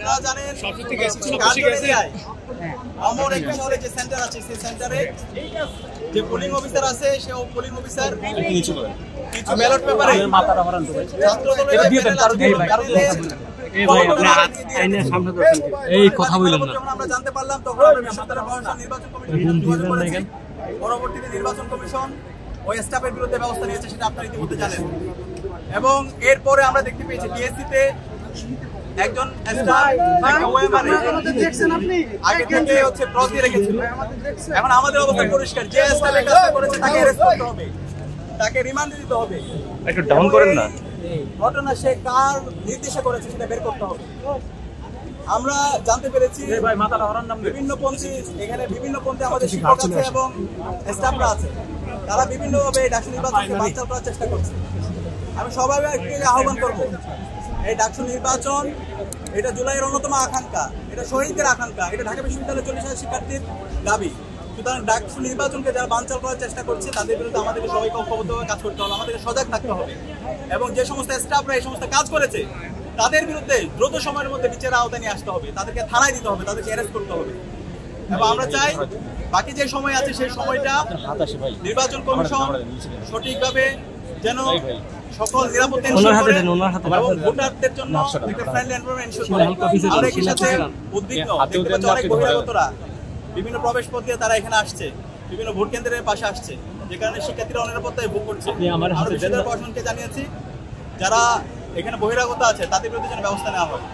আপনারা জানেন আমার এক শহরে যে সেন্টার আছে সেই সেন্টারে যে পোলিং অফিসার আছে সে পোলিং অফিসার কিছু ব্যালট পেপারে এই কথা বললাম না আমরা জানতে পারলাম তখন নির্বাচন কমিশন পরবর্তীতে নির্বাচন কমিশন ওই স্টাফের বিরুদ্ধে ব্যবস্থা নিয়েছে সেটা আপনারা ইতিমধ্যে জানেন এবং এরপরে আমরা দেখতে পেয়েছি ডিএসসিতে একজন আগে থেকে হচ্ছে ক্রস দিয়ে রেখেছিল এখন আমাদের অবস্থা পরিষ্কার যে স্টাফে কাজটা করেছে তাকে অ্যারেস্ট করতে হবে তাকে রিমান্ড দিতে হবে একটু ডাউন করেন না ঘটনা সে কার নির্দেশে করেছে সেটা বের করতে হবে আমরা জানতে পেরেছি বিভিন্ন পন্থী এখানে বিভিন্ন পন্থী আমাদের শিক্ষক আছে এবং স্টাফরা আছে তারা বিভিন্নভাবে ডাকসু নির্বাচনকে বানচাল করার চেষ্টা করছে আমি সবাইকে আহ্বান করব এই ডাকসু নির্বাচন এটা জুলাইয়ের অন্যতম আকাঙ্ক্ষা এটা শহীদদের আকাঙ্ক্ষা এটা ঢাকা বিশ্ববিদ্যালয়ের 40,000 শিক্ষার্থীর দাবি সুতরাং ডাকসু নির্বাচনকে যারা বানচাল করার চেষ্টা করছে তাদের বিরুদ্ধে আমাদেরকে সবাইকে ঐক্যবদ্ধভাবে কাজ করতে হবে আমাদেরকে সজাগ থাকতে হবে এবং যে সমস্ত স্টাফরা এই সমস্ত কাজ করেছে তাদের বিরুদ্ধে দ্রুত সময়ের মধ্যে বিচারের আওতায় নিয়ে আসতে হবে তাদেরকে থানায় দিতে হবে তাদেরকে অ্যারেস্ট করতে হবে এবং আমরা চাই বাকি যে সময় আছে সেই সময়টা নির্বাচন কমিশন সঠিকভাবে যেন সকল নিরাপত্তা এনশিওর করে এবং ভোটারদের জন্য একটা ফ্রেন্ডলি এনভায়রনমেন্ট এনশিওর করে আমরা এর সাথে উদ্বিগ্ন দেখতে পাচ্ছি অনেক বহিরাগতরা বিভিন্ন প্রবেশ পথ দিয়ে তারা এখানে আসছে বিভিন্ন ভোট কেন্দ্রের পাশে আসছে যে কারণে শিক্ষার্থীরা অনিরাপত্তায় ভোগ করছে আমরা বিশ্ববিদ্যালয় প্রশাসনকে জানিয়েছি যারা এখানে বহিরাগত আছে তাদের বিরুদ্ধে যেন ব্যবস্থা নেওয়া হয়